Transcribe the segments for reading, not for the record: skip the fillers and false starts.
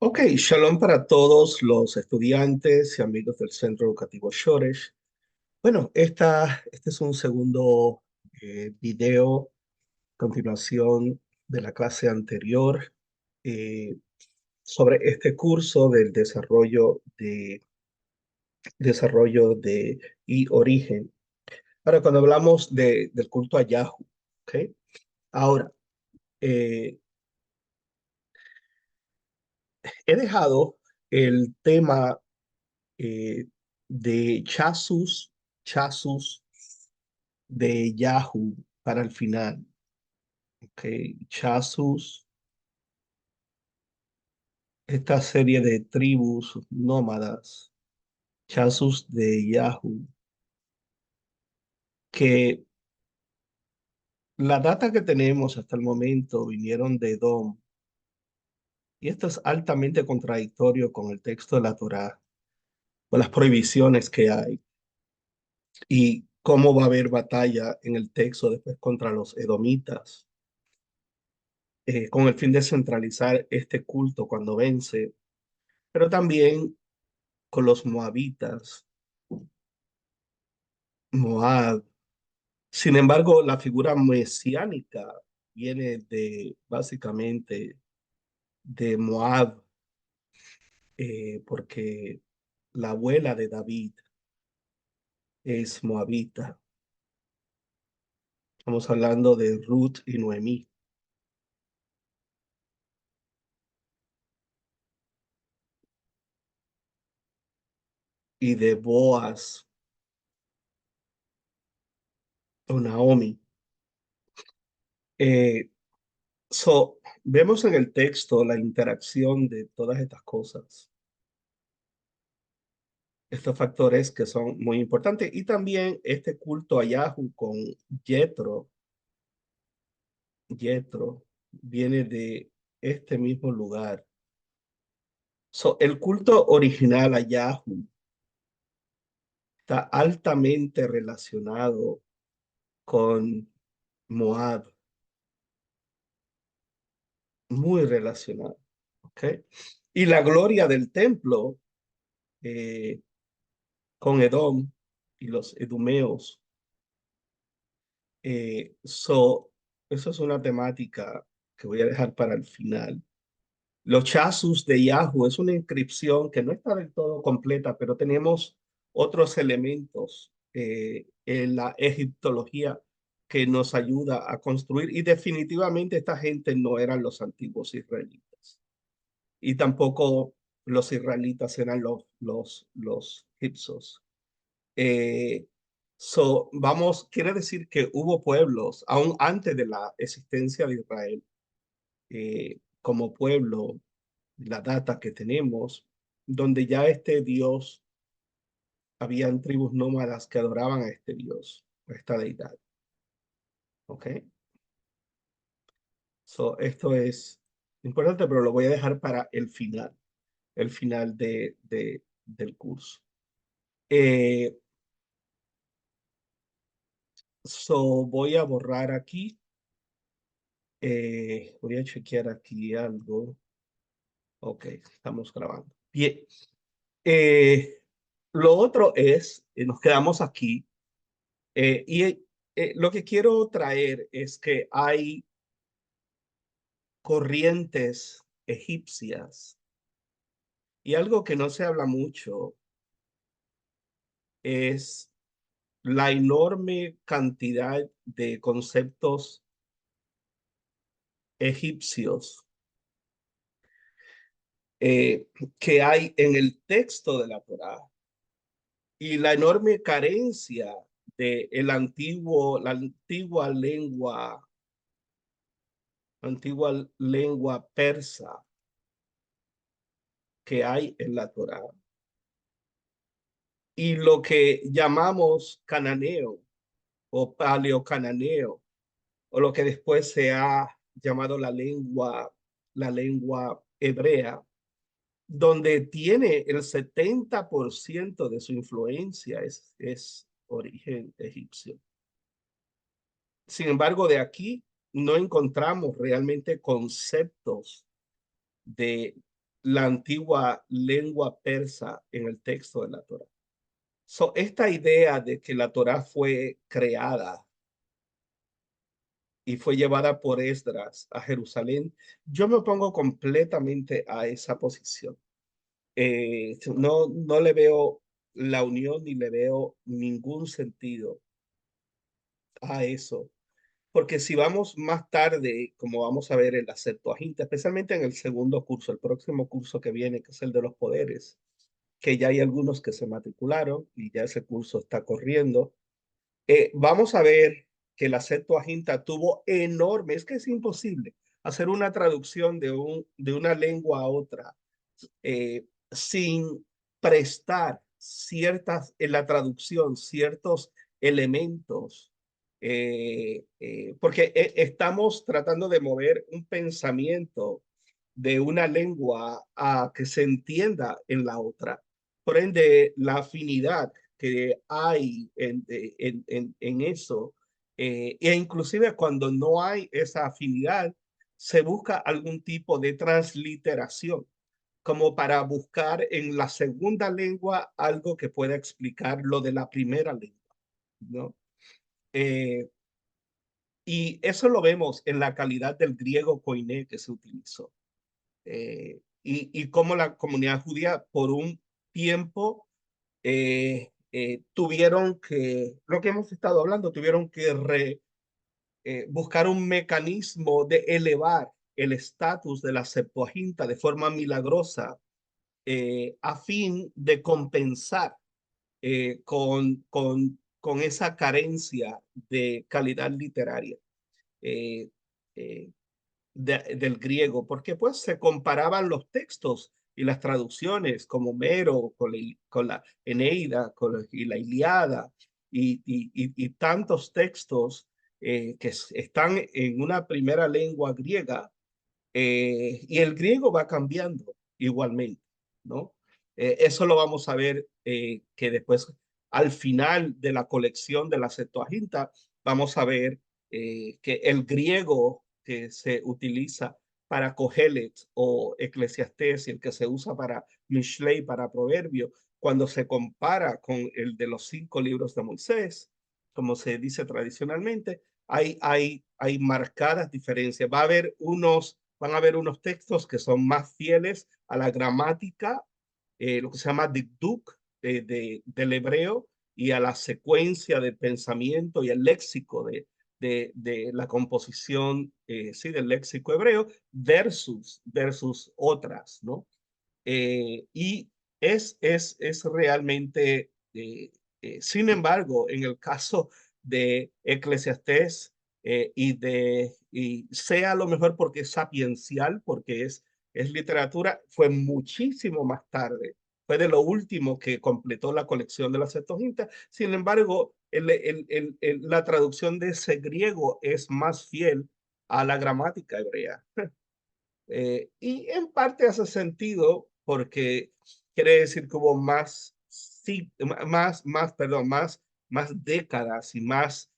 Ok, shalom para todos los estudiantes y amigos del Centro Educativo Shoresh. Bueno, este es un segundo video, continuación de la clase anterior eh, sobre este curso del desarrollo de y origen. Ahora, cuando hablamos del culto a Yahoo, ¿ok? Ahora, eh, he dejado el tema de Chasus de Yahoo para el final. Ok, Chasus, esta serie de tribus nómadas, Chasus de Yahoo, que la data que tenemos hasta el momento vinieron de Edom, y esto es altamente contradictorio con el texto de la Torá, con las prohibiciones que hay, y cómo va a haber batalla en el texto después contra los edomitas, con el fin de centralizar este culto cuando vence, pero también con los moabitas, Moab. Sin embargo, la figura mesiánica viene de básicamente de Moab, porque la abuela de David es moabita. Estamos hablando de Ruth y Noemí y de Boaz o Naomi. Eh, Vemos en el texto la interacción de todas estas cosas, estos factores que son muy importantes, y también este culto a Yahoo con Jethro. Jethro viene de este mismo lugar. El culto original a Yahoo está altamente relacionado con Moab, muy relacionado. ¿Ok? Y la gloria del templo eh, con Edom y los edumeos. Eh, so, Eso es una temática que voy a dejar para el final. Los chasus de Yahoo es una inscripción que no está del todo completa, pero tenemos otros elementos en la egiptología que nos ayuda a construir. Y definitivamente esta gente no eran los antiguos israelitas. Y tampoco los israelitas eran los egipcios. Eh, Quiere decir que hubo pueblos, aún antes de la existencia de Israel, como pueblo, la data que tenemos, donde ya este Dios, habían tribus nómadas que adoraban a este Dios, a esta deidad. ¿Ok? Esto es importante, pero lo voy a dejar para el final del curso. Eh, Voy a borrar aquí. Voy a chequear aquí algo. Ok, estamos grabando. Bien. Eh, lo otro es, nos quedamos aquí, y lo que quiero traer es que hay corrientes egipcias, y algo que no se habla mucho es la enorme cantidad de conceptos egipcios eh, que hay en el texto de la Torá, y la enorme carencia de la antigua lengua persa que hay en la Torá, y lo que llamamos cananeo o paleocananeo, o lo que después se ha llamado la lengua hebrea, donde tiene el 70% de su influencia es origen egipcio. Sin embargo, de aquí no encontramos realmente conceptos de la antigua lengua persa en el texto de la Torá. So, esta idea de que la Torá fue creada y fue llevada por Esdras a Jerusalén, yo me pongo completamente a esa posición. No le veo la unión ni le veo ningún sentido a eso. Porque si vamos más tarde, como vamos a ver en la Septuaginta, especialmente en el segundo curso, el próximo curso que viene, que es el de los poderes, que ya hay algunos que se matricularon y ya ese curso está corriendo, vamos a ver que la Septuaginta tuvo enorme, es que es imposible hacer una traducción de una lengua a otra sin prestar ciertas, en la traducción, ciertos elementos, porque estamos tratando de mover un pensamiento de una lengua a que se entienda en la otra. Por ende, la afinidad que hay en eso, e inclusive cuando no hay esa afinidad, se busca algún tipo de transliteración como para buscar en la segunda lengua algo que pueda explicar lo de la primera lengua, ¿no? Eh, y eso lo vemos en la calidad del griego koiné que se utilizó. Y cómo la comunidad judía por un tiempo tuvieron que, lo que hemos estado hablando, tuvieron que buscar un mecanismo de elevar el estatus de la Septuaginta de forma milagrosa a fin de compensar con esa carencia de calidad literaria eh, eh, del griego, porque pues se comparaban los textos y las traducciones como Homero, con la Eneida y la Iliada y tantos textos que están en una primera lengua griega y el griego va cambiando igualmente, ¿no? Eso lo vamos a ver que después, al final de la colección de la Septuaginta, vamos a ver que el griego que se utiliza para Cogelet o Eclesiastés y el que se usa para Mishlei, para Proverbio, cuando se compara con el de los 5 libros de Moisés, como se dice tradicionalmente, hay marcadas diferencias. Van a haber unos textos que son más fieles a la gramática, lo que se llama dikduk del hebreo y a la secuencia de pensamiento y el léxico de la composición sí, del léxico hebreo versus otras, ¿no? Y es realmente, sin embargo, en el caso de Eclesiastés y sea lo mejor porque es sapiencial, porque es literatura, fue muchísimo más tarde. Fue de lo último que completó la colección de la Septuaginta. Sin embargo, la traducción de ese griego es más fiel a la gramática hebrea. Y en parte hace sentido porque quiere decir que hubo sí, perdón, más décadas y más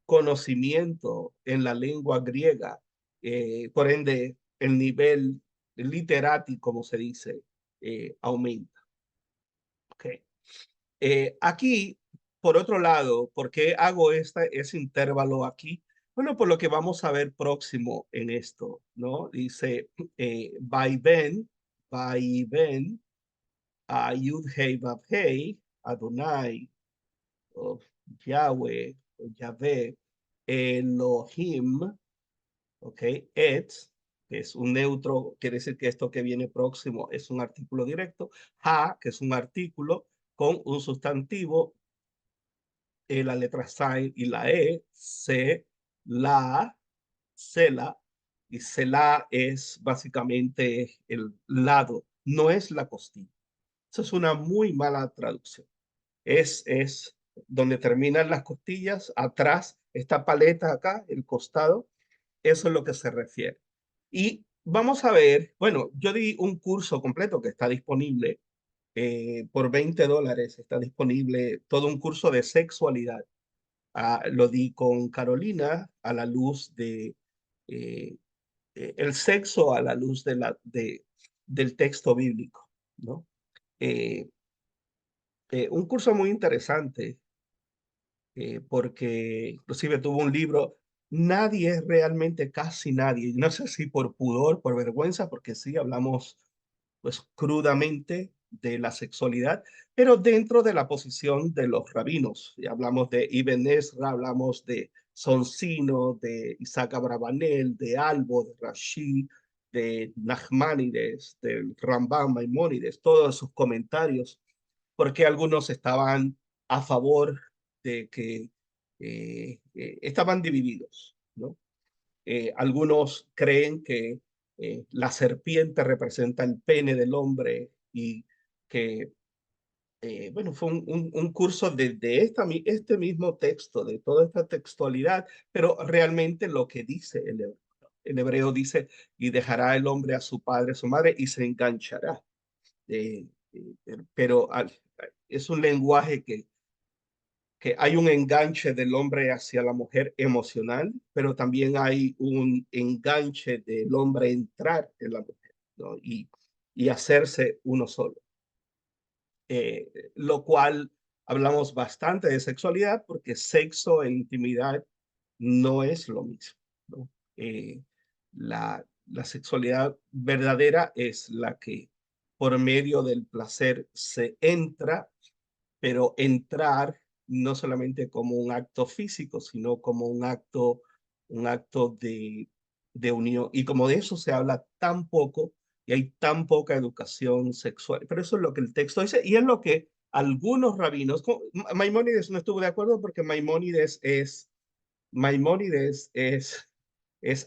conocimiento en la lengua griega. Por ende, el nivel literati, como se dice, aumenta. Okay. Aquí, por otro lado, ¿por qué hago ese intervalo aquí? Bueno, por lo que vamos a ver próximo en esto, ¿no? Dice, Vaivén, Yud Hei Vav Hei, Adonai, o Yahweh, o Yahvé, Elohim, ¿ok? Et, que es un neutro, quiere decir que esto que viene próximo es un artículo directo. Ha, que es un artículo con un sustantivo la letra Sain y la la, Sela, y Sela es básicamente el lado, no es la costilla. Eso es una muy mala traducción. Es donde terminan las costillas, atrás, esta paleta acá, el costado, eso es lo que se refiere. Y vamos a ver, bueno, yo di un curso completo que está disponible por $20, está disponible todo un curso de sexualidad. Lo di con Carolina a la luz de eh, el sexo, a la luz del texto bíblico, ¿no? Eh, un curso muy interesante, porque inclusive tuvo un libro, nadie es realmente casi nadie, no sé si por pudor, por vergüenza, porque sí hablamos pues crudamente de la sexualidad, pero dentro de la posición de los rabinos. Y hablamos de Ibn Ezra, hablamos de Sonsino, de Isaac Abravanel, de Albo, de Rashi, de Nachmanides, del Rambam Maimónides, todos sus comentarios, porque algunos estaban a favor de que estaban divididos, ¿no? Algunos creen que la serpiente representa el pene del hombre y que, bueno, fue un curso de este mismo texto, de toda esta textualidad, pero realmente lo que dice el hebreo dice, y dejará el hombre a su padre, a su madre, y se enganchará. Pero es un lenguaje que hay un enganche del hombre hacia la mujer emocional, pero también hay un enganche del hombre entrar en la mujer, ¿no? Y hacerse uno solo. Lo cual hablamos bastante de sexualidad porque sexo e intimidad no es lo mismo, ¿no? La sexualidad verdadera es la que por medio del placer se entra, pero entrar no solamente como un acto físico, sino como un acto de unión. Y como de eso se habla tan poco y hay tan poca educación sexual, pero eso es lo que el texto dice y es lo que algunos rabinos, Maimónides no estuvo de acuerdo porque Maimónides es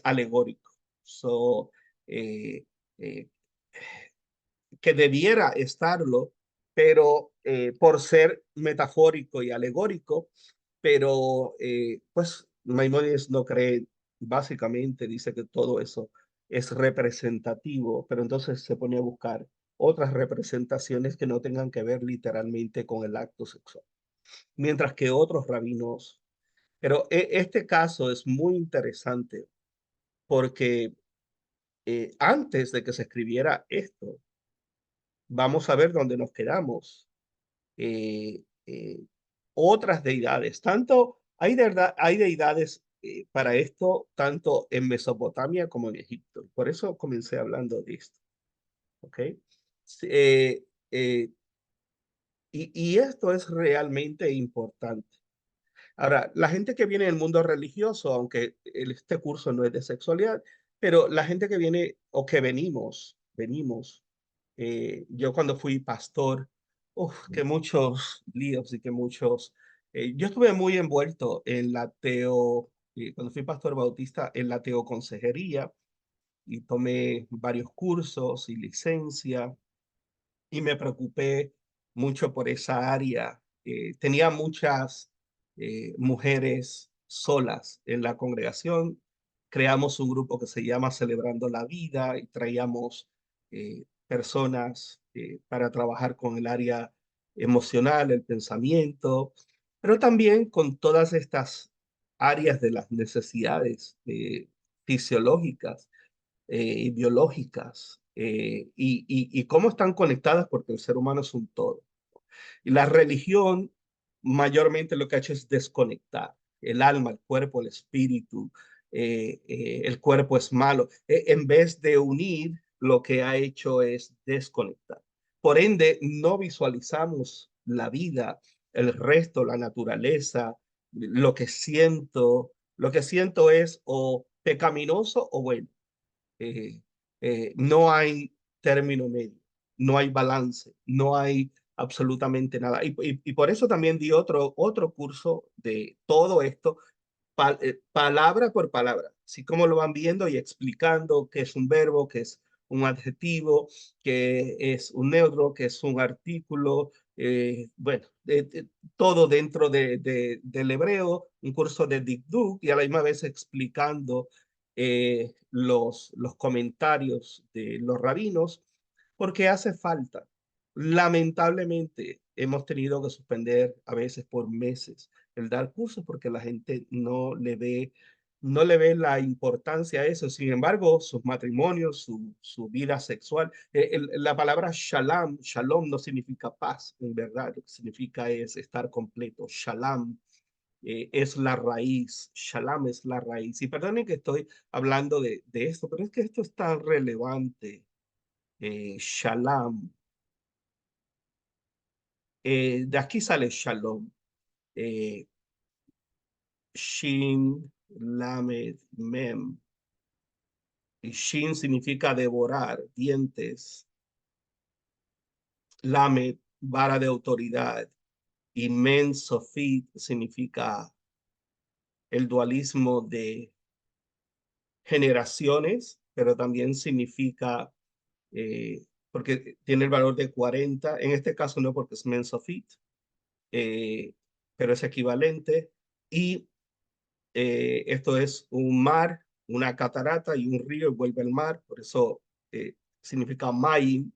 alegórico. So, eh, eh, que debiera estarlo, pero por ser metafórico y alegórico, pero pues Maimónides no cree, básicamente dice que todo eso es representativo, pero entonces se pone a buscar otras representaciones que no tengan que ver literalmente con el acto sexual, mientras que otros rabinos, pero este caso es muy interesante porque antes de que se escribiera esto, vamos a ver dónde nos quedamos. eh, eh, Otras deidades. Hay deidades para esto, tanto en Mesopotamia como en Egipto. Por eso comencé hablando de esto. ¿Ok? Sí, y esto es realmente importante. Ahora, la gente que viene del mundo religioso, aunque este curso no es de sexualidad, pero la gente que viene o que venimos, yo cuando fui pastor, que muchos líos y que yo estuve muy envuelto en cuando fui pastor bautista, en la teoconsejería y tomé varios cursos y licencia y me preocupé mucho por esa área. Tenía muchas mujeres solas en la congregación. Creamos un grupo que se llama Celebrando la Vida y traíamos personas para trabajar con el área emocional, el pensamiento, pero también con todas estas áreas de las necesidades fisiológicas y biológicas y cómo están conectadas porque el ser humano es un todo. Y la religión mayormente lo que ha hecho es desconectar el alma, el cuerpo, el espíritu. El cuerpo es malo. En vez de unir, lo que ha hecho es desconectar. Por ende, no visualizamos la vida, el resto, la naturaleza, lo que siento. Lo que siento es o pecaminoso o bueno. eh, no hay término medio, no hay balance, no hay absolutamente nada. Y por eso también di otro curso de todo esto, palabra por palabra, así como lo van viendo y explicando qué es un verbo, qué es un adjetivo, qué es un neutro, qué es un artículo, bueno, todo dentro del hebreo, un curso de Dikduk y a la misma vez explicando los comentarios de los rabinos, porque hace falta. Lamentablemente, hemos tenido que suspender a veces por meses el dar cursos porque la gente no le ve no le ve la importancia a eso. Sin embargo, sus matrimonios, su vida sexual, la palabra shalom no significa paz, en verdad, lo que significa es estar completo. Shalom es la raíz, shalom es la raíz. Y perdonen que estoy hablando de esto, pero es que esto es tan relevante. Shalom, de aquí sale shalom. Eh, Shin, Lamed, Mem. Y Shin significa devorar, dientes. Lamed, vara de autoridad. Y Men Sofit significa el dualismo de generaciones, pero también significa, porque tiene el valor de 40, en este caso no porque es Men Sofit, eh, pero es equivalente. Y esto es un mar, una catarata y un río y vuelve al mar, por eso significa Mayim,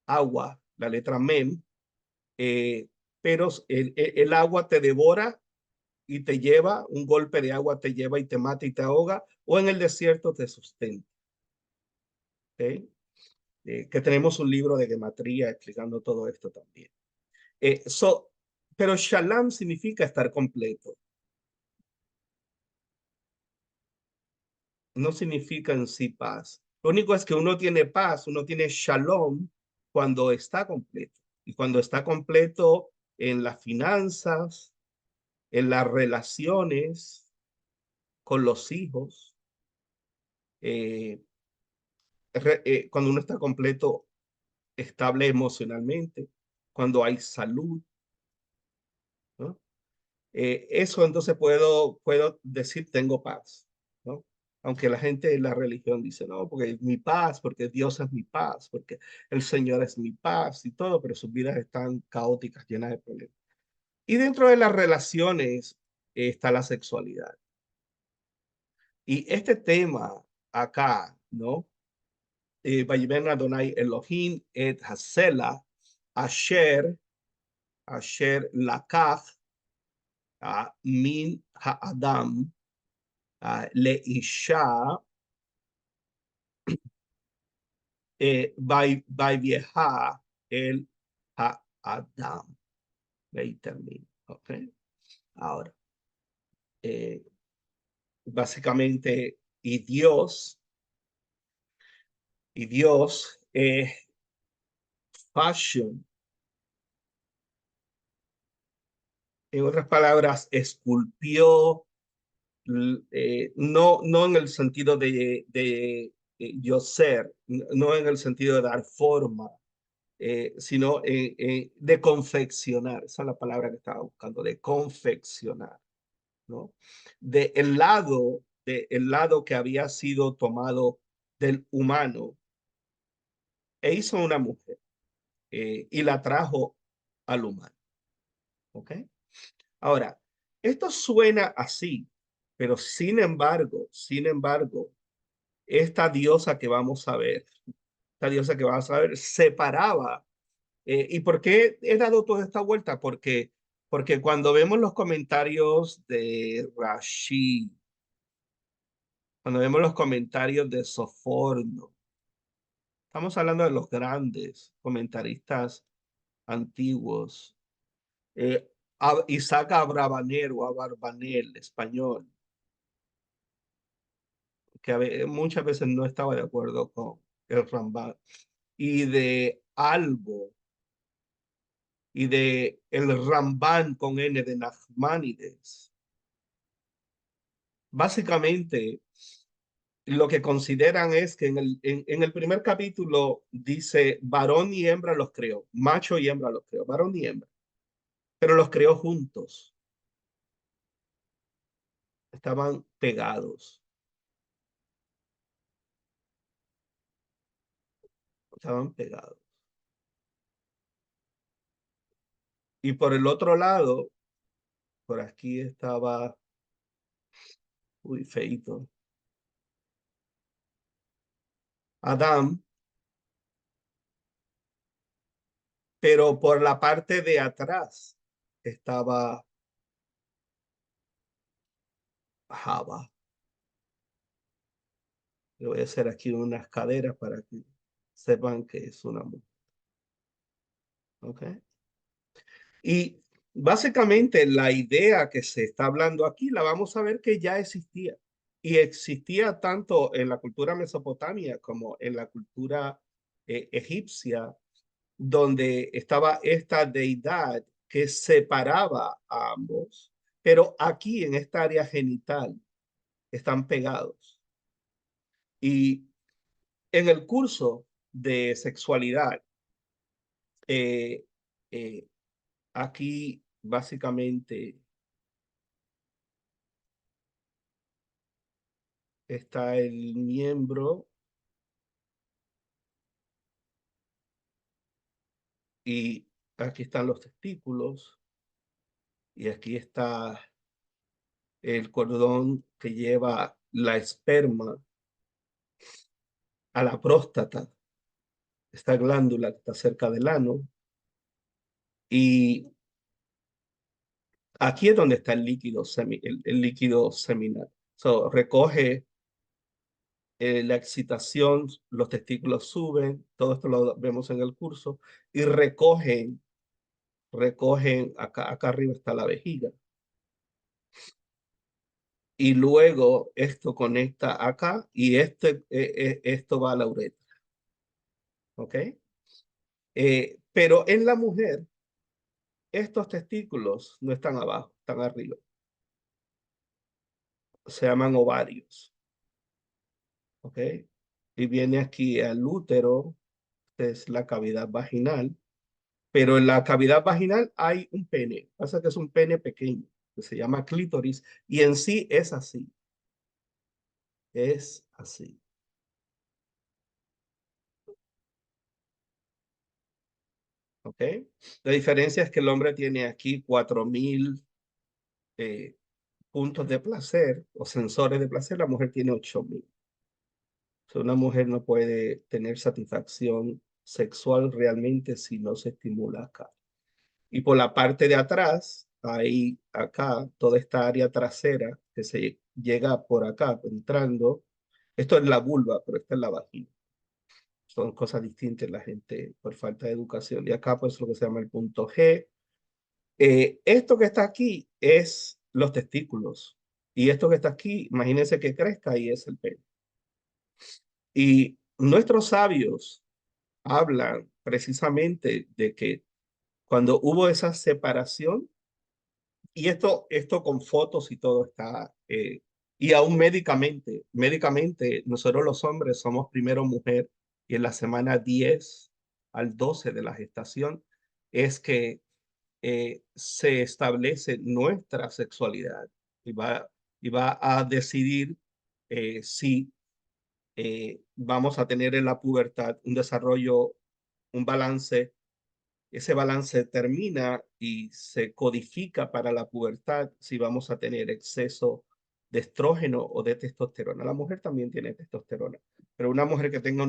agua, la letra Mem, eh, pero el agua te devora y te lleva, un golpe de agua te lleva y te mata y te ahoga, o en el desierto te sustenta. ¿Okay? Que tenemos un libro de gematría explicando todo esto también. Eh, so, pero shalom significa estar completo, no significa en sí paz. Lo único es que uno tiene paz, uno tiene shalom cuando está completo. Y cuando está completo en las finanzas, en las relaciones con los hijos, eh, cuando uno está completo, estable emocionalmente, cuando hay salud, ¿no? Eso entonces puedo decir tengo paz, ¿no? Aunque la gente de la religión dice, no, porque es mi paz, porque Dios es mi paz, porque el Señor es mi paz y todo, pero sus vidas están caóticas, llenas de problemas. Y dentro de las relaciones está la sexualidad. Y este tema acá, ¿no? Vayiben Adonai Elohim et Hasela, Asher, Asher Lakach, Min Ha'adam, Leisha, Vayvieja, El Ha'adam. Ahí termino. ¿Ok? Ahora, eh, básicamente, y Dios, fashion, en otras palabras, esculpió, no en el sentido yo ser, no en el sentido de dar forma, sino de confeccionar, esa es la palabra que estaba buscando, de confeccionar, ¿no? El lado que había sido tomado del humano e hizo una mujer y la trajo al humano, ¿ok? Ahora, esto suena así, pero sin embargo, esta diosa que vamos a ver, esta diosa que vamos a ver, separaba. ¿Y por qué he dado toda esta vuelta? Porque cuando vemos los comentarios de Rashi, cuando vemos los comentarios de Soforno, estamos hablando de los grandes comentaristas antiguos, eh, Isaac Abravanel o Abarbanel, español, que muchas veces no estaba de acuerdo con el Rambam, y de Albo, y de el Ramban con N de Nachmanides. Básicamente, lo que consideran es que en el primer capítulo dice varón y hembra los creó, macho y hembra los creó, varón y hembra, pero los creó juntos, estaban pegados, estaban pegados. Y por el otro lado, por aquí estaba, uy, feito, Adán, pero por la parte de atrás estaba Java. Le voy a hacer aquí unas caderas para que sepan que es una mujer. ¿Ok? Y básicamente la idea que se está hablando aquí la vamos a ver que ya existía. Y existía tanto en la cultura mesopotamia como en la cultura egipcia, donde estaba esta deidad que separaba a ambos, pero aquí en esta área genital están pegados. Y en el curso de sexualidad, eh, eh, aquí básicamente está el miembro y aquí están los testículos y aquí está el cordón que lleva la esperma a la próstata, esta glándula que está cerca del ano, y aquí es donde está el líquido, el líquido seminal. So, recoge la excitación, los testículos suben, todo esto lo vemos en el curso, y recogen acá arriba está la vejiga. Y luego esto conecta acá y esto va a la uretra. ¿Ok? Pero en la mujer, estos testículos no están abajo, están arriba. Se llaman ovarios. ¿Ok? Y viene aquí al útero, que es la cavidad vaginal. Pero en la cavidad vaginal hay un pene. Pasa que es un pene pequeño, que se llama clítoris, y en sí es así. Es así. ¿Ok? La diferencia es que el hombre tiene aquí 4000 eh, puntos de placer o sensores de placer, la mujer tiene 8000. O sea, una mujer no puede tener satisfacción sexual realmente si no se estimula acá. Y por la parte de atrás, ahí, acá, toda esta área trasera que se llega por acá, entrando, esto es la vulva, pero esta es la vagina. Son cosas distintas la gente por falta de educación. Y acá, pues, lo que se llama el punto G. Esto que está aquí es los testículos. Y esto que está aquí, imagínense que crezca y es el pene. Y nuestros sabios hablan precisamente de que cuando hubo esa separación, y esto con fotos y todo está, y aún médicamente, nosotros los hombres somos primero mujer y en la semana 10 al 12 de la gestación es que se establece nuestra sexualidad y y va a decidir si vamos a tener en la pubertad un desarrollo, un balance. Ese balance termina y se codifica para la pubertad si vamos a tener exceso de estrógeno o de testosterona. La mujer también tiene testosterona, pero una mujer que tenga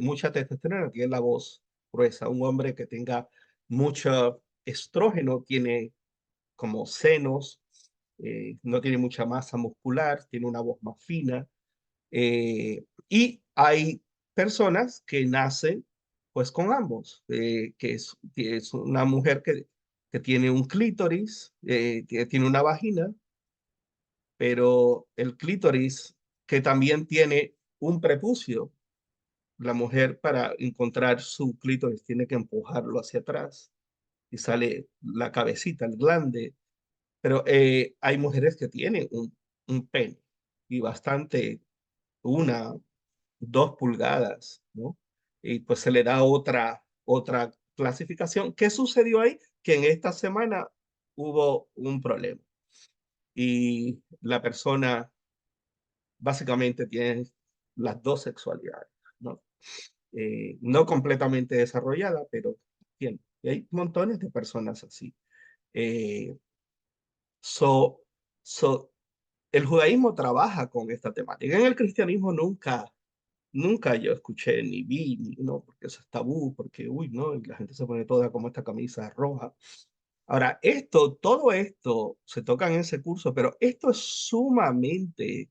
mucha testosterona tiene la voz gruesa. Un hombre que tenga mucho estrógeno tiene como senos, no tiene mucha masa muscular, tiene una voz más fina. Y hay personas que nacen pues con ambos, que es una mujer que tiene un clítoris, que tiene una vagina, pero el clítoris que también tiene un prepucio. La mujer para encontrar su clítoris tiene que empujarlo hacia atrás y sale la cabecita, el glande. Pero hay mujeres que tienen un pene y bastante, 1, 2 pulgadas, ¿no? Y pues se le da otra clasificación. ¿Qué sucedió ahí? Que en esta semana hubo un problema y la persona básicamente tiene las dos sexualidades, ¿no? No completamente desarrollada, pero tiene. Y hay montones de personas así. Eh, so, so, el judaísmo trabaja con esta temática. En el cristianismo nunca yo escuché ni vi, ni, no, porque eso es tabú, porque, uy, no, y la gente se pone toda como esta camisa roja. Ahora, todo esto se toca en ese curso, pero esto es sumamente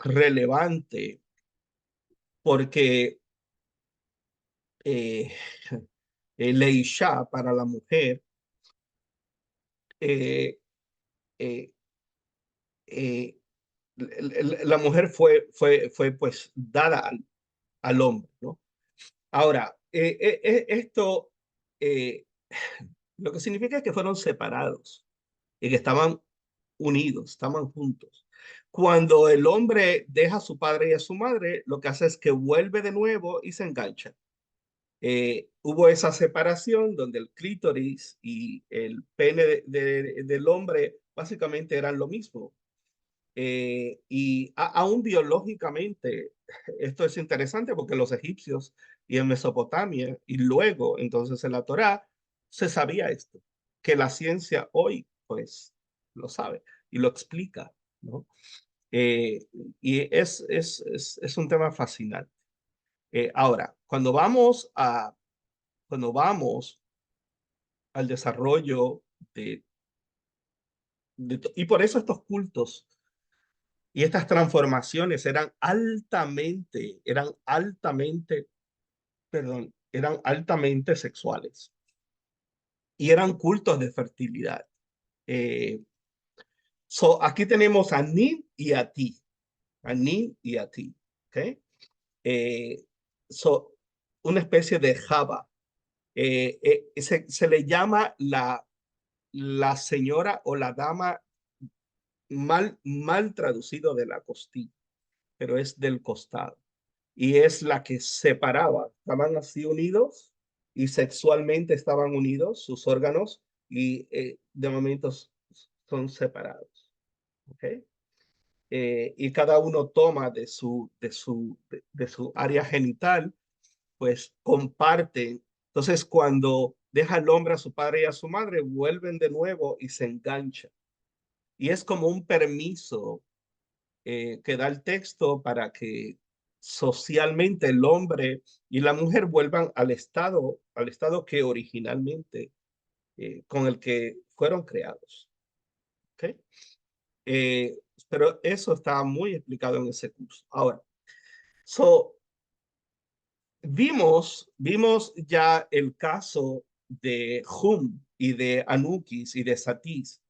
relevante porque eh, Leisha para la mujer, eh, eh, eh, la mujer fue pues dada al hombre, ¿no? Ahora, esto eh, lo que significa es que fueron separados y que estaban unidos, estaban juntos. Cuando el hombre deja a su padre y a su madre, lo que hace es que vuelve de nuevo y se engancha. Hubo esa separación donde el clítoris y el pene del hombre básicamente eran lo mismo. Y aún biológicamente, esto es interesante porque los egipcios y en Mesopotamia y luego entonces en la Torá se sabía esto, que la ciencia hoy pues lo sabe y lo explica, ¿no? Eh, y es un tema fascinante. Ahora, cuando vamos al desarrollo de, y por eso estos cultos y estas transformaciones eran altamente sexuales y eran cultos de fertilidad. Eh, aquí tenemos a Nin y a Ti, a Nin y a Ti, ¿ok? Eh, so, una especie de Java. Se le llama la señora o la dama mal traducido de la costilla, pero es del costado. Y es la que separaba, estaban así unidos y sexualmente estaban unidos sus órganos y de momentos son separados. ¿Ok? Y cada uno toma de su área genital, pues comparten. Entonces, cuando deja el hombre a su padre y a su madre, vuelven de nuevo y se enganchan. Y es como un permiso que da el texto para que socialmente el hombre y la mujer vuelvan al estado que originalmente, con el que fueron creados. ¿Okay? Eh, pero eso está muy explicado en ese curso. Ahora, so, vimos ya el caso de Hum y de Anukis y de Satis,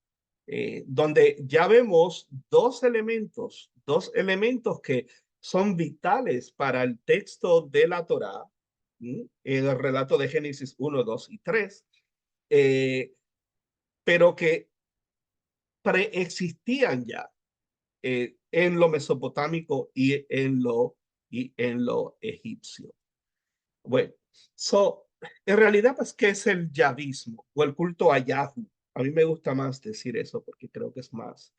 donde ya vemos dos elementos que son vitales para el texto de la Torá, en el relato de Génesis 1, 2 y 3, eh, pero que preexistían ya en lo mesopotámico y en lo egipcio. Bueno, so, en realidad, pues, ¿qué es el yavismo o el culto a Yahoo? A mí me gusta más decir eso porque creo que es más.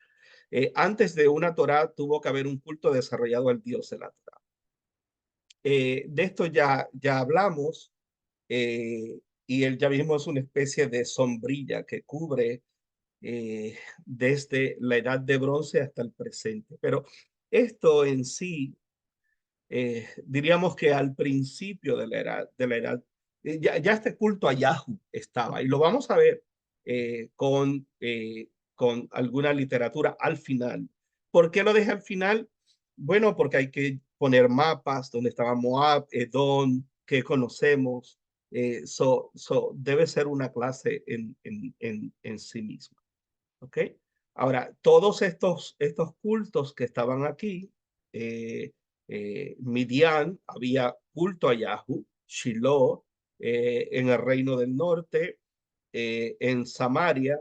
Antes de una Torá tuvo que haber un culto desarrollado al Dios de la Torá. De esto ya hablamos y el yavismo es una especie de sombrilla que cubre desde la edad de bronce hasta el presente. Pero esto en sí diríamos que al principio de ya este culto a Yahoo estaba, y lo vamos a ver con alguna literatura al final. ¿Por qué lo dejé al final? Bueno, porque hay que poner mapas donde estaba Moab, Edom, que conocemos. Debe ser una clase en sí misma. ¿Ok? Ahora, todos estos cultos que estaban aquí, eh, Midian, había culto a Yahoo, Shiloh, en el reino del norte, en Samaria,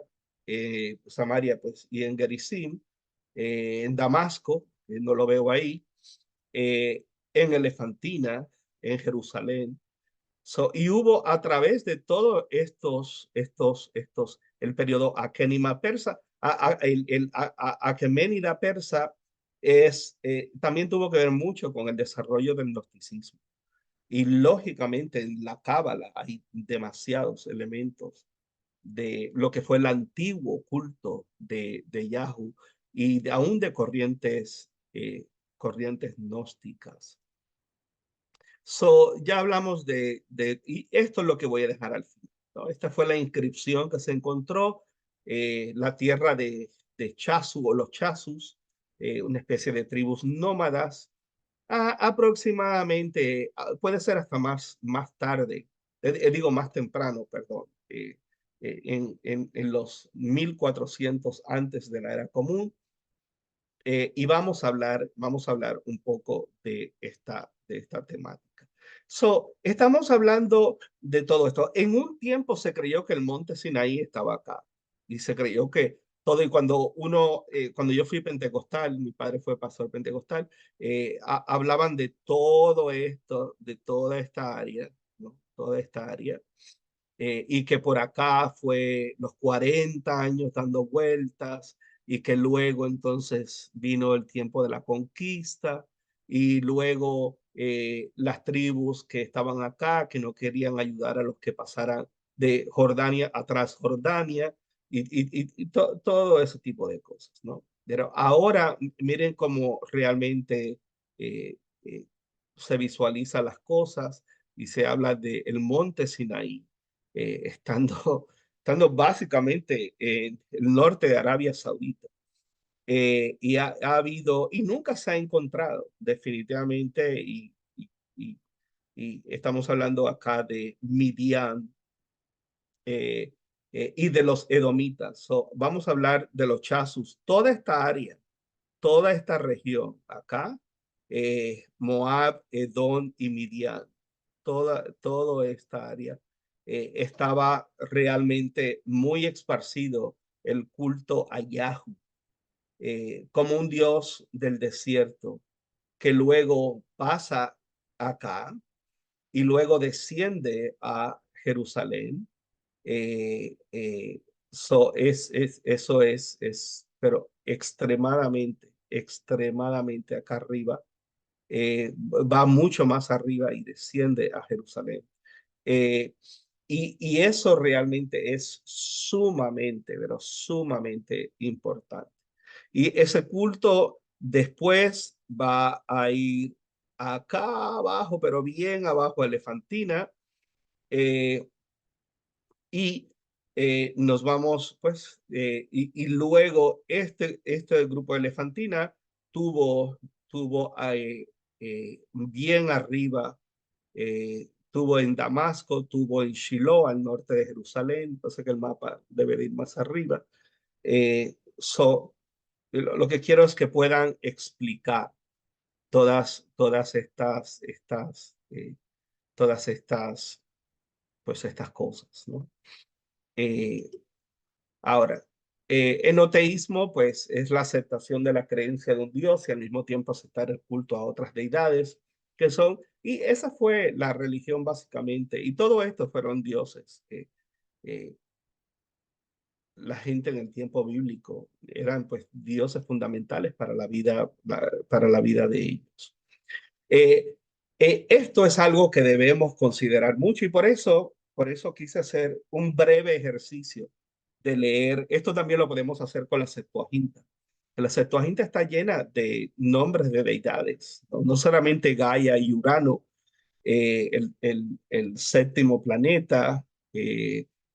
Samaria pues, y en Gerizim, en Damasco, no lo veo ahí, en Elefantina, en Jerusalén. Y hubo a través de todos el periodo Aquenima persa, Aqueménida persa también tuvo que ver mucho con el desarrollo del gnosticismo. Y lógicamente en la cábala hay demasiados elementos de lo que fue el antiguo culto de Yahoo aún de corrientes gnósticas. Ya hablamos y esto es lo que voy a dejar al final, ¿no? Esta fue la inscripción que se encontró, la tierra de Chasu o los Chasus, una especie de tribus nómadas. Aproximadamente, puede ser hasta más tarde, digo más temprano, perdón, en los 1400 antes de la era común. Y vamos a hablar un poco de esta temática. Estamos hablando de todo esto. En un tiempo se creyó que el monte Sinaí estaba acá y se creyó que todo, y cuando yo fui pentecostal, mi padre fue pastor pentecostal, hablaban de todo esto, de toda esta área, ¿no? Toda esta área, y que por acá fue los 40 años dando vueltas, y que luego entonces vino el tiempo de la conquista, y luego las tribus que estaban acá, que no querían ayudar a los que pasaran de Jordania atrás Jordania, todo ese tipo de cosas, ¿no? Pero ahora miren cómo realmente eh, eh, se visualizan las cosas y se habla del monte Sinaí, estando básicamente en el norte de Arabia Saudita. Y ha habido, y nunca se ha encontrado definitivamente, y, y estamos hablando acá de Midian, eh, y de los edomitas. Vamos a hablar de los chasus, toda esta área, toda esta región acá, Moab, Edom y Midian, toda esta área, estaba realmente muy esparcido el culto a Yahweh, como un dios del desierto, que luego pasa acá y luego desciende a Jerusalén. eh, eh, Eso pero extremadamente acá arriba, va mucho más arriba y desciende a Jerusalén. Eh, y eso realmente es sumamente, pero sumamente importante. Y ese culto después va a ir acá abajo, pero bien abajo, Elefantina, eh, y nos vamos, pues, y luego este grupo de Elefantina tuvo bien arriba, tuvo en Damasco, tuvo en Shiloh, al norte de Jerusalén, entonces que el mapa debe de ir más arriba. Eh, so, lo que quiero es que puedan explicar todas estas, pues estas cosas, ¿no? Eh, Ahora, enoteísmo, pues, es la aceptación de la creencia de un Dios y al mismo tiempo aceptar el culto a otras deidades y esa fue la religión básicamente, y todo esto fueron dioses. Eh, la gente en el tiempo bíblico eran, pues, dioses fundamentales para la vida de ellos. Eh, Esto es algo que debemos considerar mucho, y por eso quise hacer un breve ejercicio de leer. Esto también lo podemos hacer con la Septuaginta. La Septuaginta está llena de nombres de deidades, no solamente Gaia y Urano, el séptimo planeta,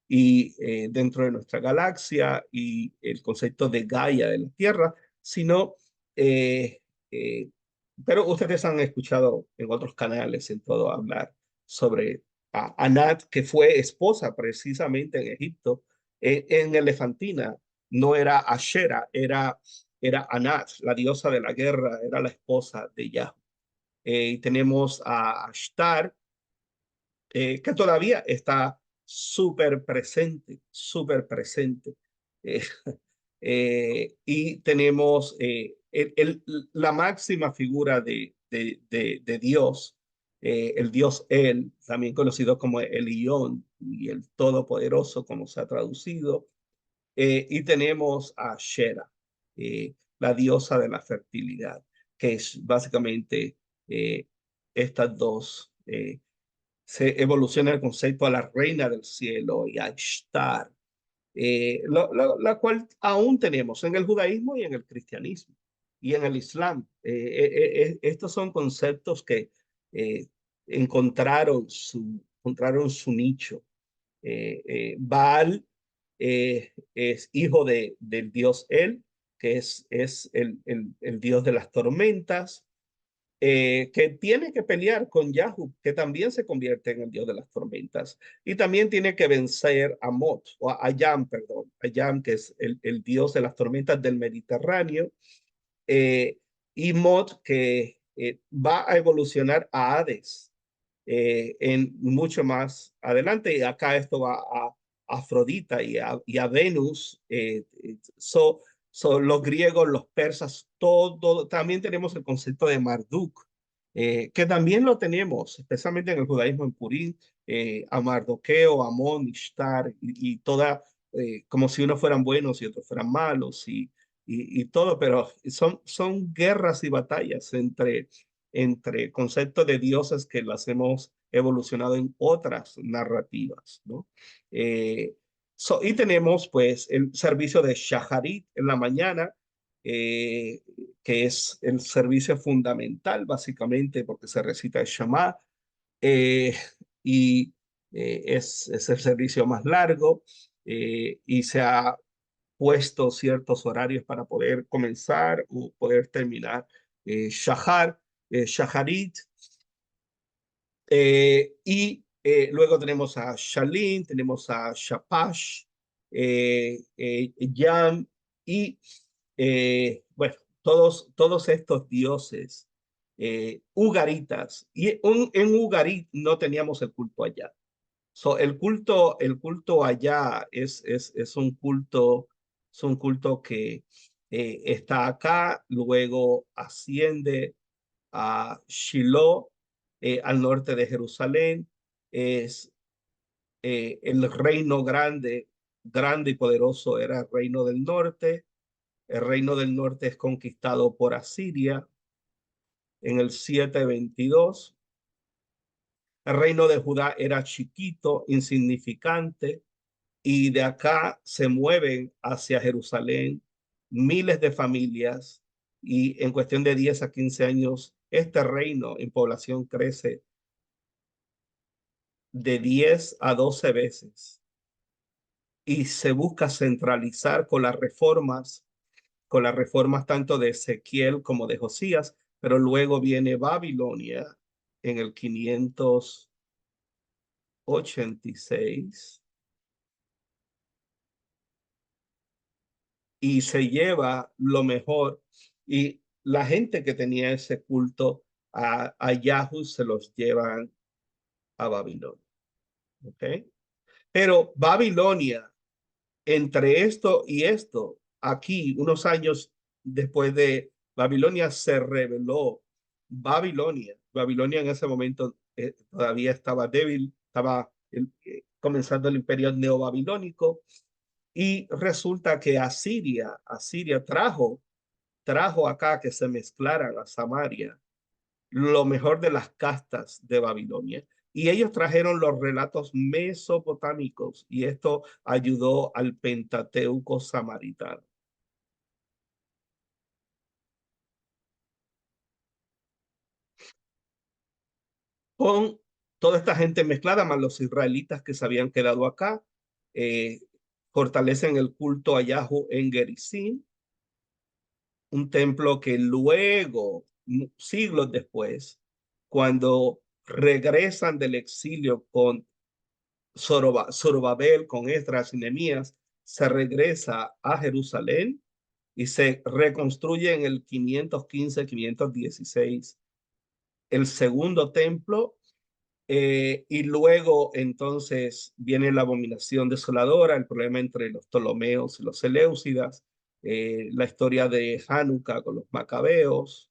dentro de nuestra galaxia, y el concepto de Gaia de la Tierra, sino, eh, eh, pero ustedes han escuchado en otros canales, en todo, hablar sobre Anat, que fue esposa precisamente en Egipto, en Elefantina. No era Ashera, era Anat, la diosa de la guerra, era la esposa de Yahweh. Y tenemos a Ashtar, que todavía está súper presente. Eh, y tenemos la máxima figura de Dios, el Dios El, también conocido como el Elión y el Todopoderoso, como se ha traducido. Y tenemos a Shera, la diosa de la fertilidad, que es básicamente estas dos. Se evoluciona el concepto a la reina del cielo y a Ishtar, la cual aún tenemos en el judaísmo y en el cristianismo y en el islam. Estos son conceptos que eh, encontraron su nicho. Baal es hijo del dios El, que es el dios de las tormentas, que tiene que pelear con Yahoo, que también se convierte en el dios de las tormentas. Y también tiene que vencer a Mot, o a Yam, perdón, a Yam, que es el dios de las tormentas del Mediterráneo, eh, y Mot, que va a evolucionar a Hades en mucho más adelante. Y acá esto va a Afrodita y a Venus. Son los griegos, los persas, todo. También tenemos el concepto de Marduk, que también lo tenemos, especialmente en el judaísmo en Purim, a Mardoqueo, Amón, Ishtar y toda, como si unos fueran buenos y otros fueran malos y todo, pero son guerras y batallas entre conceptos de dioses que las hemos evolucionado en otras narrativas, ¿no? Y tenemos pues el servicio de Shaharit en la mañana, eh, que es el servicio fundamental básicamente porque se recita el Shema, eh, y es el servicio más largo, y se ha puesto ciertos horarios para poder comenzar o poder terminar Shaharit, luego tenemos a Shalin, tenemos a Shapash, Yam y bueno, todos estos dioses ugaritas. En Ugarit no teníamos el culto allá. El culto allá es un culto que está acá, luego asciende a Shiloh, al norte de Jerusalén. Es el reino grande, grande y poderoso era el reino del norte. El reino del norte es conquistado por Asiria en el 722. El reino de Judá era chiquito, insignificante, y de acá se mueven hacia Jerusalén miles de familias y en cuestión de 10 a 15 años este reino en población crece de 10 a 12 veces y se busca centralizar con las reformas tanto de Ezequiel como de Josías, pero luego viene Babilonia en el 586 y se lleva lo mejor, y la gente que tenía ese culto a Yahoo se los llevan a Babilonia. ¿Ok? Pero Babilonia, entre esto y esto, aquí, unos años después de Babilonia, se reveló Babilonia en ese momento todavía estaba débil, estaba comenzando el imperio neobabilónico, y resulta que Asiria trajo acá que se mezclaran a Samaria lo mejor de las castas de Babilonia. Y ellos trajeron los relatos mesopotámicos y esto ayudó al Pentateuco samaritano. Con toda esta gente mezclada, más los israelitas que se habían quedado acá, eh, fortalecen el culto a Yahoo en Gerizim, un templo que luego, siglos después, cuando regresan del exilio con Zorobabel, con Esdras y Nehemías, se regresa a Jerusalén y se reconstruye en el 515-516 el segundo templo, y luego entonces viene la abominación desoladora, el problema entre los Ptolomeos y los Seleucidas, la historia de Hanukkah con los macabeos,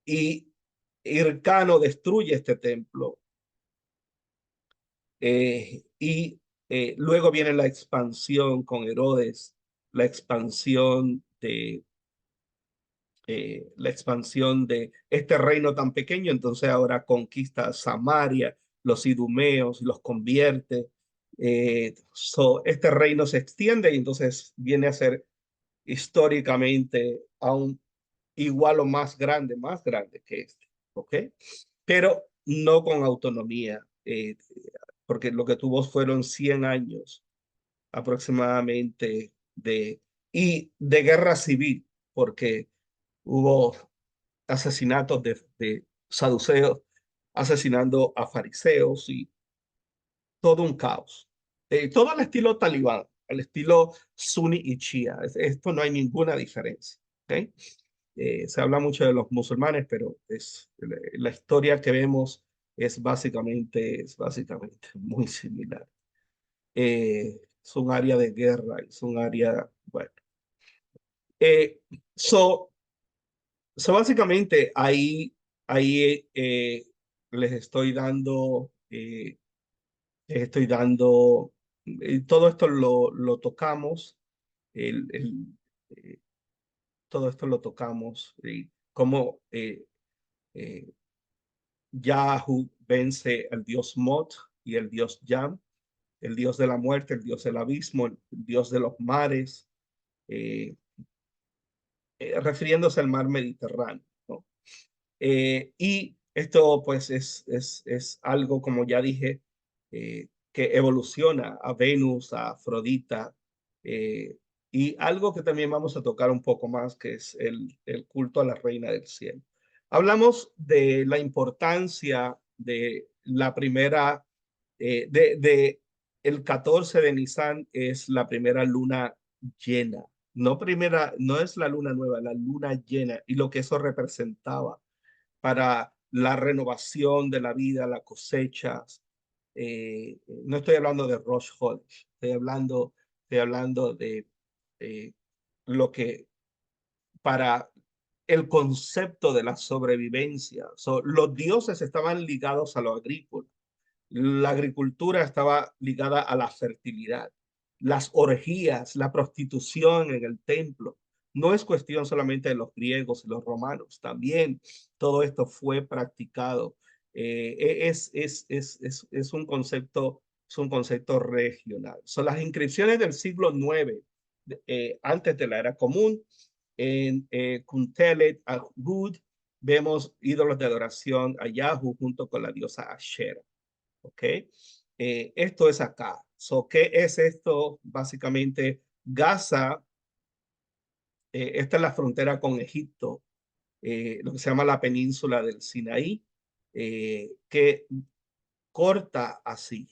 y Hircano destruye este templo, y luego viene la expansión con Herodes, la expansión la expansión de este reino tan pequeño, entonces ahora conquista Samaria, los idumeos, los convierte. Este reino se extiende y entonces viene a ser históricamente aún igual o más grande que este, ¿ok? Pero no con autonomía. porque lo que tuvo fueron 100 años aproximadamente y de guerra civil, porque hubo asesinatos de saduceos asesinando a fariseos y todo un caos. Todo al estilo talibán, al estilo suní y shia. Esto no hay ninguna diferencia. ¿Okay? Se habla mucho de los musulmanes, pero la historia que vemos es básicamente muy similar. Es un área de guerra, es un área, bueno. Eh, so, básicamente ahí les estoy dando, todo esto lo tocamos, el, eh, todo esto lo tocamos, y cómo eh, Yahoo vence al dios Mot y el dios Yam, el dios de la muerte, el dios del abismo, el dios de los mares, eh, refiriéndose al mar Mediterráneo, ¿no? Y esto pues es algo, como ya dije, que evoluciona a Venus, a Afrodita, eh, y algo que también vamos a tocar un poco más, que es el culto a la reina del cielo. Hablamos de la importancia de la primera, el 14 de Nisan es la primera luna llena. No es la luna nueva, la luna llena y lo que eso representaba para la renovación de la vida, las cosechas. No estoy hablando de Rosh Hodesh, estoy hablando de eh, lo que para el concepto de la sobrevivencia. Los dioses estaban ligados a lo agrícola. La agricultura estaba ligada a la fertilidad, las orgías, la prostitución en el templo. No es cuestión solamente de los griegos y los romanos, también todo esto fue practicado. Es un concepto regional. Son las inscripciones del siglo IX, antes de la era común, en Kuntelet, Ahud, vemos ídolos de adoración a Yahoo junto con la diosa Asherah. ¿Ok? Esto es acá. ¿Qué es esto? Básicamente, Gaza, esta es la frontera con Egipto, lo que se llama la península del Sinaí, que corta así.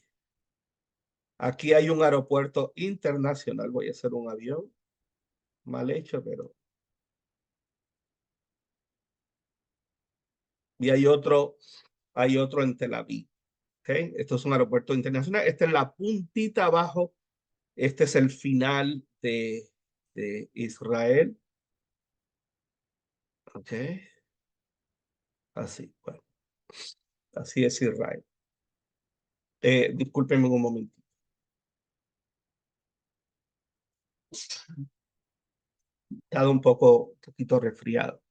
Aquí hay un aeropuerto internacional, voy a hacer un avión, mal hecho, pero... Y hay otro en Tel Aviv. ¿Okay? Esto es un aeropuerto internacional. Esta es la puntita abajo. Este es el final de Israel. Ok, así, bueno, así es Israel. Discúlpenme un momento. He estado un poquito resfriado.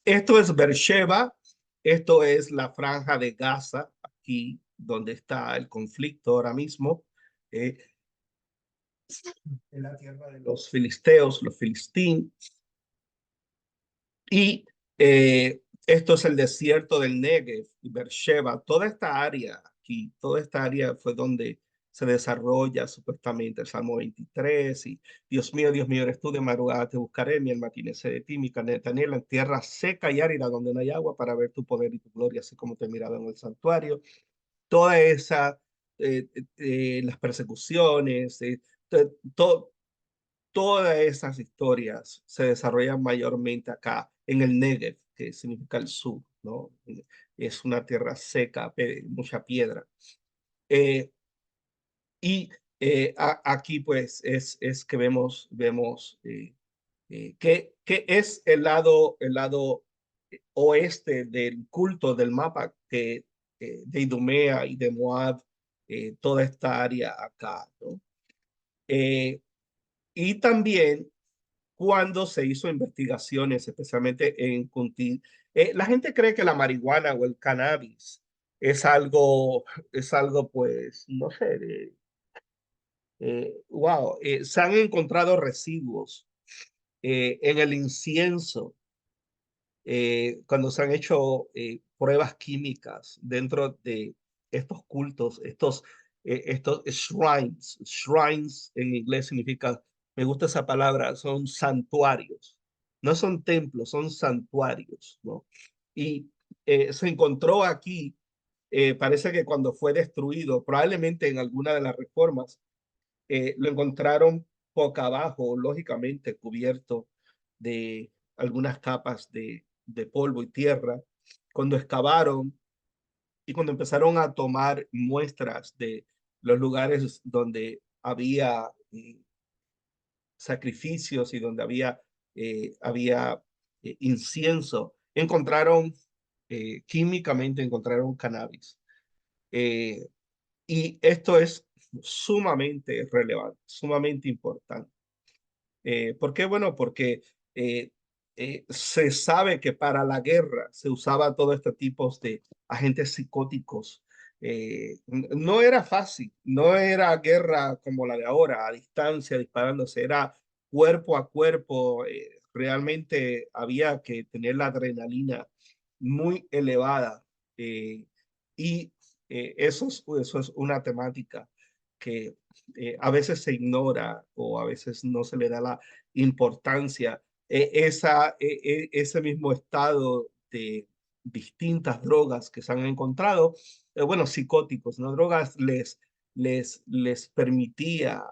Esto es Beersheba, esto es la franja de Gaza, aquí donde está el conflicto ahora mismo, eh, en la tierra de los filisteos, los filistín, y esto es el desierto del Negev y Beersheba. Toda esta área aquí, toda esta área fue donde se desarrolla supuestamente el Salmo 23 y Dios mío, eres tú de madrugada, te buscaré, mi alma tiene sed de ti, mi carne te anhela en tierra seca y árida donde no hay agua para ver tu poder y tu gloria, así como te he mirado en el santuario. Toda esa, las persecuciones, todo, todas esas historias se desarrollan mayormente acá, en el Negev, que significa el sur, ¿no? Es una tierra seca, mucha piedra. Eh, y aquí, pues, es que vemos que es el lado oeste del culto del mapa de Idumea y de Moab, toda esta área acá, ¿no? Eh, y también cuando se hizo investigaciones, especialmente en Kunti. La gente cree que la marihuana o el cannabis es algo, pues, no sé, wow, se han encontrado residuos en el incienso cuando se han hecho pruebas químicas dentro estos cultos, estos shrines, shrines en inglés significa, me gusta esa palabra, son santuarios, no son templos, son santuarios, ¿no? Y se encontró aquí, parece que cuando fue destruido, probablemente en alguna de las reformas, lo encontraron boca abajo, lógicamente cubierto de algunas capas de polvo y tierra. Cuando excavaron y cuando empezaron a tomar muestras de los lugares donde había sacrificios y donde había incienso, encontraron, químicamente encontraron cannabis. Eh, y esto es sumamente relevante, sumamente importante. ¿Por qué? Bueno, porque eh, se sabe que para la guerra se usaba todo este tipo de agentes psicóticos. No era fácil, no era guerra como la de ahora, a distancia, disparándose, era cuerpo a cuerpo. Realmente había que tener la adrenalina muy elevada. Y eso es una temática que a veces se ignora o a veces no se le da la importancia. Ese mismo estado de distintas drogas que se han encontrado, bueno, psicóticos, ¿no? Drogas les permitía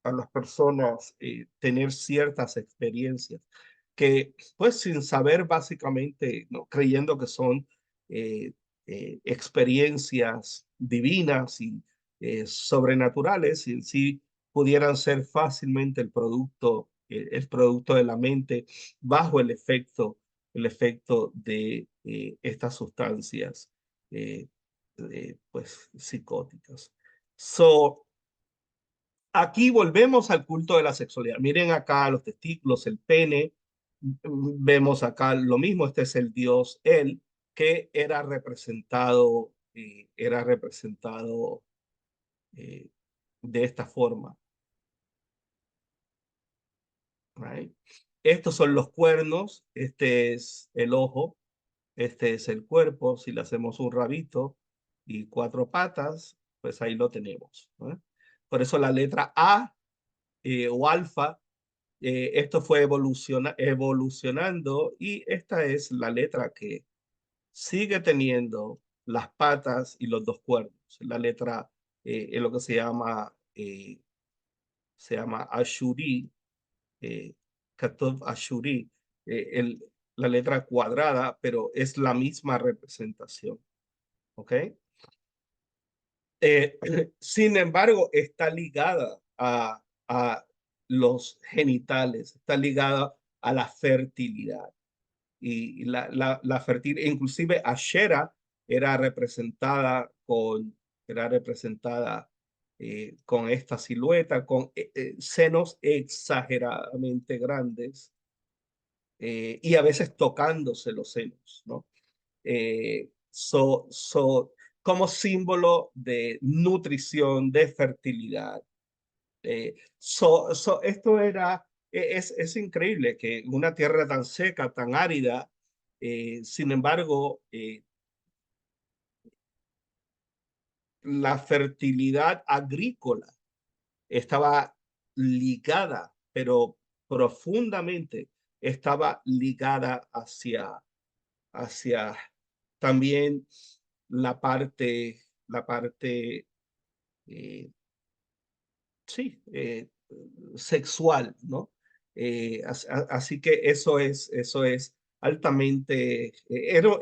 a las personas tener ciertas experiencias que, pues, sin saber básicamente, ¿no? Creyendo que son eh, experiencias divinas y sobrenaturales y en sí pudieran ser fácilmente el producto de la mente bajo el efecto de estas sustancias eh, pues psicóticas. So, aquí volvemos al culto de la sexualidad. Miren acá los testículos, el pene. Vemos acá lo mismo. Este es el dios El, que era representado eh, de esta forma. Right? Estos son los cuernos, este es el ojo, este es el cuerpo. Si le hacemos un rabito y cuatro patas, pues ahí lo tenemos, ¿no? Por eso la letra A o alfa, esto fue evolucionando y esta es la letra que sigue teniendo las patas y los dos cuernos. La letra es lo que se llama Ashuri, eh, Katov Ashuri, eh, el, la letra cuadrada, pero es la misma representación. ¿Ok? Eh, Sin embargo, está ligada a los genitales, está ligada a la fertilidad. Y la fertilidad, inclusive Ashera era representada era representada con esta silueta, con senos exageradamente grandes y a veces tocándose los senos, ¿no? Como símbolo de nutrición, de fertilidad. Esto es increíble que una tierra tan seca, tan árida, sin embargo, la fertilidad agrícola estaba ligada, pero profundamente estaba ligada hacia también la parte eh, sí, sexual, ¿no? Así que eso es altamente, era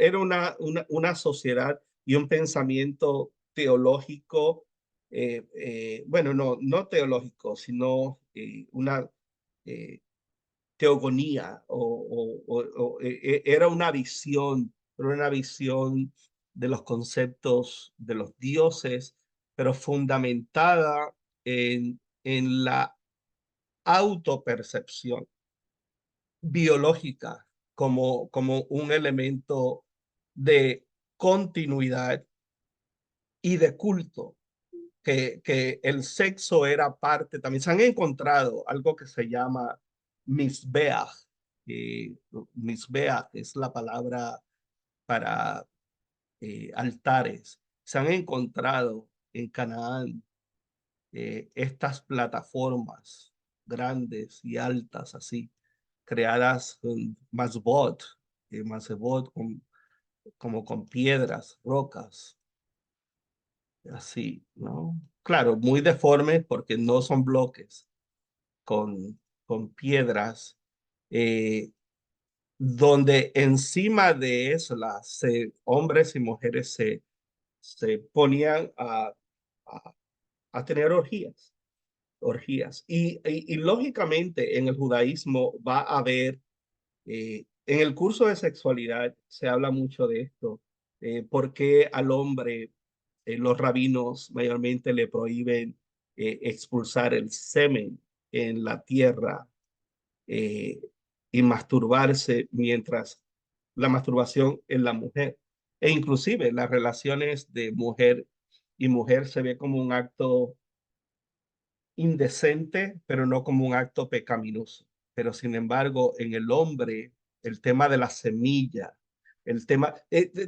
una sociedad y un pensamiento teológico, bueno, no teológico, sino una eh, teogonía era una visión de los conceptos de los dioses, pero fundamentada en la autopercepción biológica como un elemento de continuidad y de culto, que el sexo era parte, también se han encontrado algo que se llama misbeach. Misbeach es la palabra para altares. se han encontrado en Canaán estas plataformas grandes y altas así, creadas con Masebot, como con piedras, rocas, así, ¿no? Claro, muy deformes porque no son bloques, con piedras, eh, donde encima de eso hombres y mujeres se ponían a, a tener orgías. Y lógicamente en el judaísmo va a haber, en el curso de sexualidad se habla mucho de esto, porque al hombre los rabinos mayormente le prohíben expulsar el semen en la tierra, eh, y masturbarse, mientras la masturbación en la mujer. E inclusive las relaciones de mujer y mujer se ve como un acto indecente, pero no como un acto pecaminoso. Pero sin embargo, en el hombre, el tema de la semilla, el tema,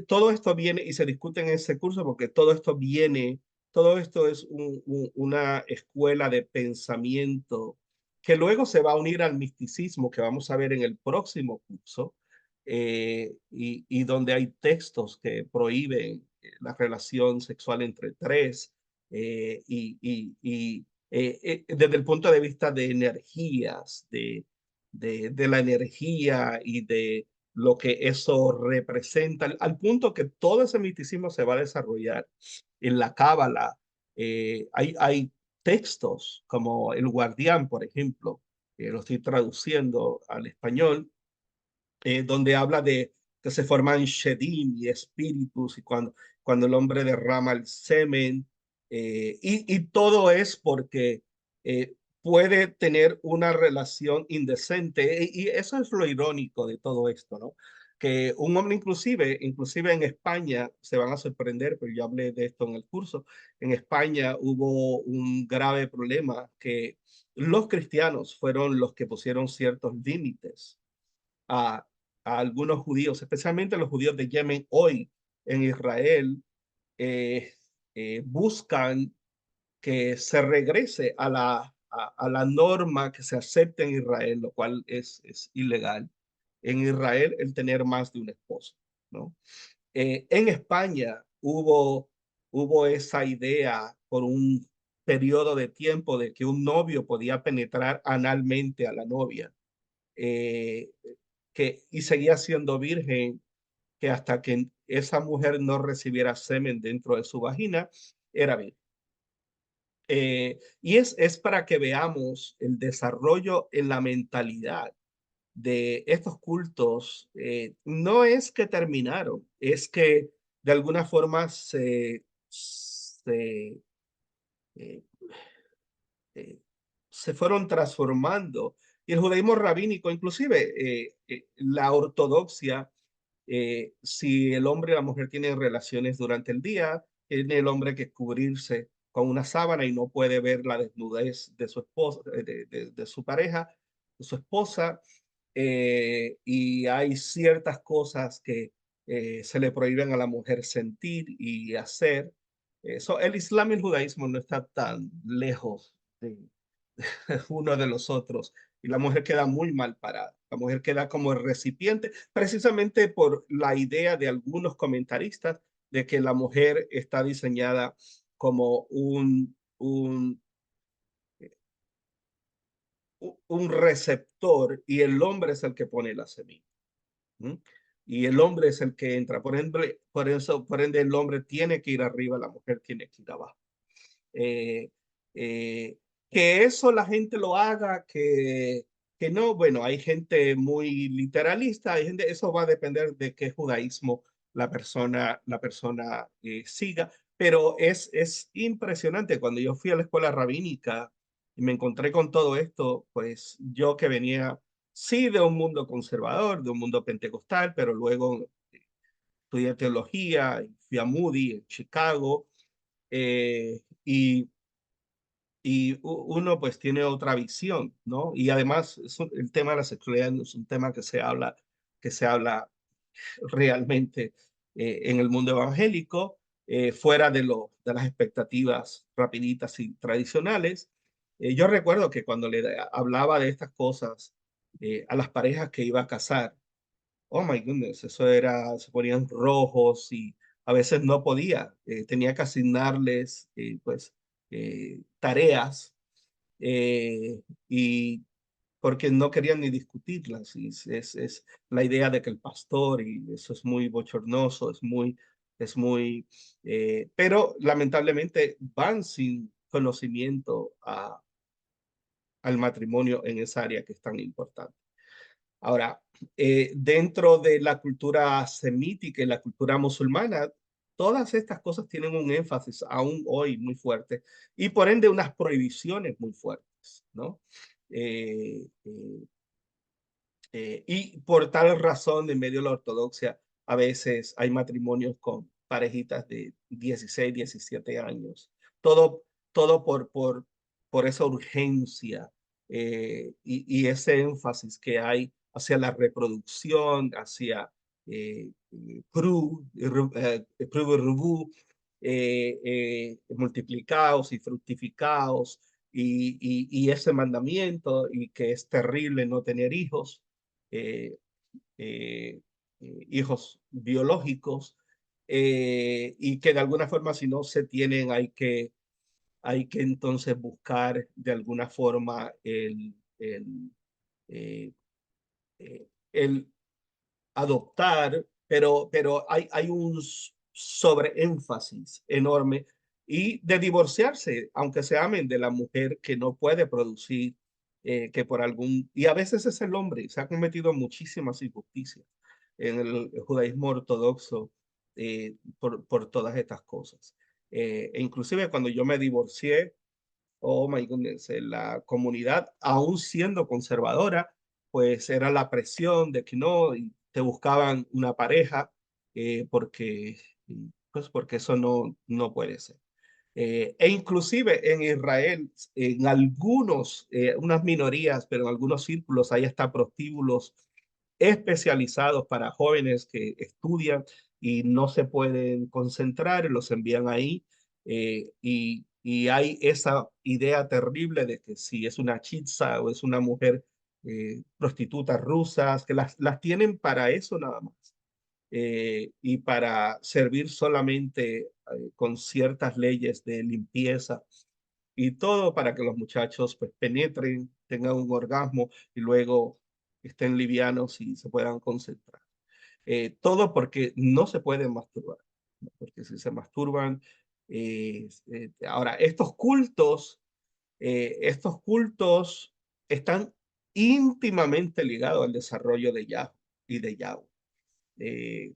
todo esto viene y se discute en ese curso porque todo esto es una escuela de pensamiento que luego se va a unir al misticismo que vamos a ver en el próximo curso, y donde hay textos que prohíben la relación sexual entre tres, desde el punto de vista de energías, de la energía y de lo que eso representa, al punto que todo ese misticismo se va a desarrollar en la Cábala. Hay textos como El Guardián, por ejemplo, lo estoy traduciendo al español, donde habla de que se forman shedim y espíritus, y cuando el hombre derrama el semen, y todo es porque eh, puede tener una relación indecente, y eso es lo irónico de todo esto, ¿no? Que un hombre inclusive en España, se van a sorprender, pero yo hablé de esto en el curso, en España hubo un grave problema que los cristianos fueron los que pusieron ciertos límites a, a algunos judíos, especialmente los judíos de Yemen hoy en Israel, eh, buscan que se regrese a la norma que se acepta en Israel, lo cual es ilegal. En Israel, el tener más de un esposo, ¿no? En España hubo esa idea por un periodo de tiempo de que un novio podía penetrar analmente a la novia, eh, y seguía siendo virgen, que hasta que esa mujer no recibiera semen dentro de su vagina, era virgen. Y es para que veamos el desarrollo en la mentalidad de estos cultos. No es que terminaron, es que de alguna forma eh, se fueron transformando. Y el judaísmo rabínico, inclusive la ortodoxia, si el hombre y la mujer tienen relaciones durante el día, tiene el hombre que cubrirse con una sábana y no puede ver la desnudez de su esposa, de su pareja, de su esposa. Y hay ciertas cosas que se le prohíben a la mujer sentir y hacer. El Islam y el judaísmo no están tan lejos de uno de los otros, y la mujer queda muy mal parada. La mujer queda como el recipiente, precisamente por la idea de algunos comentaristas de que la mujer está diseñada como un receptor, y el hombre es el que pone la semilla. ¿Mm? Y el hombre es el que entra. Por ende, el hombre tiene que ir arriba, la mujer tiene que ir abajo. eh, eh, que eso la gente lo haga, que no, bueno, hay gente muy literalista, hay gente, eso va a depender de qué judaísmo la persona siga, pero es impresionante. Cuando yo fui a la escuela rabínica y me encontré con todo esto, pues yo que venía, sí, de un mundo conservador, de un mundo pentecostal, pero luego estudié teología, fui a Moody en Chicago, y uno pues tiene otra visión, ¿no? Y además el tema de la sexualidad no es un tema que se habla realmente en el mundo evangélico. fuera de las expectativas rapiditas y tradicionales. Yo recuerdo que cuando le hablaba de estas cosas a las parejas que iba a casar, oh my goodness, eso era, se ponían rojos y a veces no podía, tenía que asignarles pues tareas y porque no querían ni discutirlas. Y es la idea de que el pastor, y eso es muy bochornoso, pero lamentablemente van sin conocimiento al matrimonio en esa área que es tan importante. Ahora, dentro de la cultura semítica y la cultura musulmana, todas estas cosas tienen un énfasis aún hoy muy fuerte y por ende unas prohibiciones muy fuertes, ¿no? Eh, eh, y por tal razón, en medio de la ortodoxia, a veces hay matrimonios con parejitas de 16, 17 años. Todo, todo por esa urgencia y ese énfasis que hay hacia la reproducción, hacia Pru y Rubú, multiplicados y fructificados, y ese mandamiento, y que es terrible no tener hijos eh, eh, hijos biológicos y que de alguna forma si no se tienen hay que entonces buscar de alguna forma eh, el adoptar, pero hay un sobreénfasis enorme y de divorciarse, aunque se amen de la mujer que no puede producir, que por algún, y a veces es el hombre, se ha cometido muchísimas injusticias en el judaísmo ortodoxo por todas estas cosas. E inclusive cuando yo me divorcié, oh my goodness, la comunidad, aún siendo conservadora, pues era la presión de que no, y te buscaban una pareja, porque, pues porque eso no puede ser. E inclusive en Israel, en algunos, unas minorías, pero en algunos círculos hay hasta prostíbulos especializados para jóvenes que estudian y no se pueden concentrar, los envían ahí y hay esa idea terrible de que si es una chitza o es una mujer prostituta rusas, que las tienen para eso nada más. Y para servir solamente con ciertas leyes de limpieza y todo para que los muchachos pues penetren, tengan un orgasmo y luego estén livianos y se puedan concentrar. Todo porque no se pueden masturbar, ¿no? Porque si se masturban, ahora estos cultos están íntimamente ligados al desarrollo de Yahweh y de Yahweh. Eh,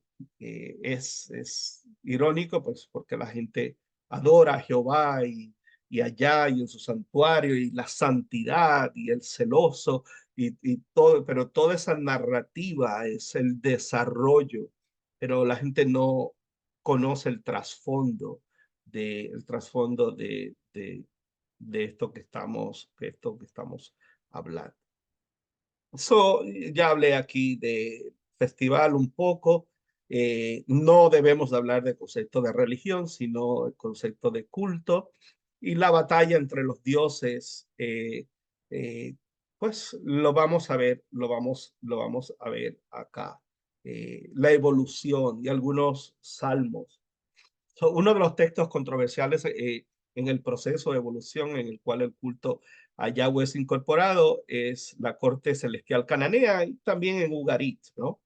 es irónico, pues, porque la gente adora a Jehová y allá y en su santuario y la santidad y el celoso y todo, pero toda esa narrativa es el desarrollo, pero la gente no conoce el trasfondo de esto que estamos hablando. So, ya hablé aquí de festival un poco. No debemos de hablar de concepto de religión, sino el concepto de culto y la batalla entre los dioses. Pues lo vamos a ver, lo vamos a ver acá. La evolución y algunos salmos. So, uno de los textos controversiales en el proceso de evolución en el cual el culto a Yahweh es incorporado es la corte celestial cananea y también en Ugarit, ¿no?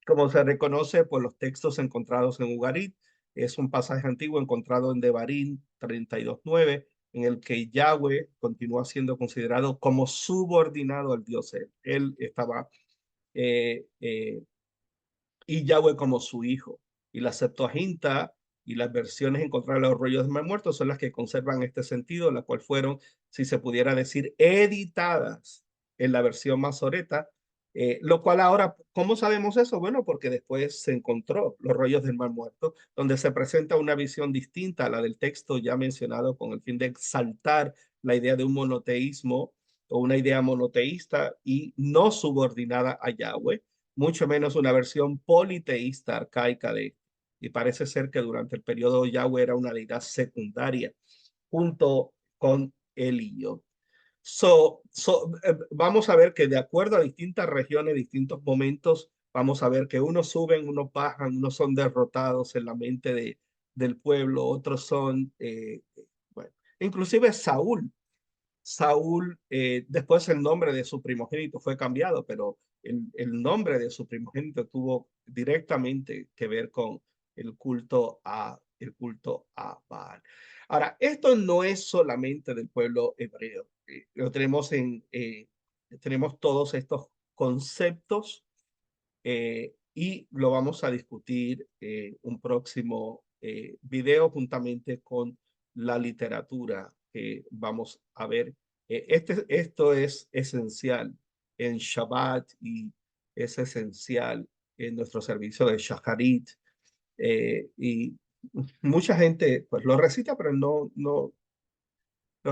Como se reconoce por los textos encontrados en Ugarit, es un pasaje antiguo encontrado en Devarim 32:9, en el que Yahweh continúa siendo considerado como subordinado al Dios. Él estaba eh, eh, y Yahweh como su hijo. Y la Septuaginta y las versiones encontradas en los rollos de Mar Muerto son las que conservan este sentido, las cuales fueron, si se pudiera decir, editadas en la versión masoreta, lo cual ahora, ¿cómo sabemos eso? Bueno, porque después se encontró los rollos del Mar Muerto, donde se presenta una visión distinta a la del texto ya mencionado con el fin de exaltar la idea de un monoteísmo o una idea monoteísta y no subordinada a Yahweh, mucho menos una versión politeísta arcaica de y parece ser que durante el periodo Yahweh era una deidad secundaria junto con Elio. Vamos a ver que de acuerdo a distintas regiones, distintos momentos, vamos a ver que unos suben, unos bajan, unos son derrotados en la mente del pueblo, otros son, bueno, inclusive Saúl, después el nombre de su primogénito fue cambiado, pero el nombre de su primogénito tuvo directamente que ver con el culto a Baal. Ahora, esto no es solamente del pueblo hebreo. Tenemos todos estos conceptos y lo vamos a discutir en un próximo video juntamente con la literatura que vamos a ver. Esto es esencial en Shabbat y es esencial en nuestro servicio de Shacharit. Y mucha gente pues lo recita, pero no lo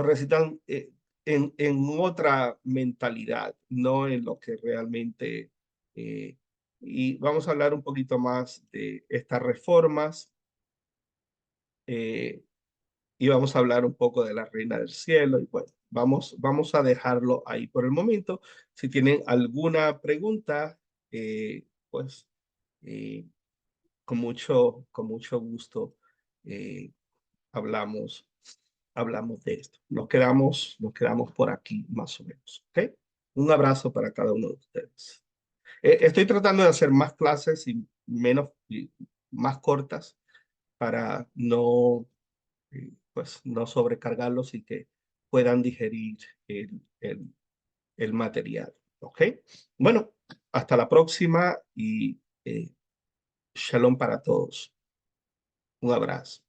recitan en otra mentalidad, no en lo que realmente... Eh, y vamos a hablar un poquito más de estas reformas eh, y vamos a hablar un poco de la Reina del Cielo. Y bueno, vamos a dejarlo ahí por el momento. Si tienen alguna pregunta, pues eh, con mucho gusto eh, hablamos, hablamos de esto. Nos quedamos por aquí más o menos. ¿Ok? Un abrazo para cada uno de ustedes. Estoy tratando de hacer más clases y más cortas para pues, no sobrecargarlos y que puedan digerir el material. ¿Ok? Bueno, hasta la próxima y shalom para todos. Un abrazo.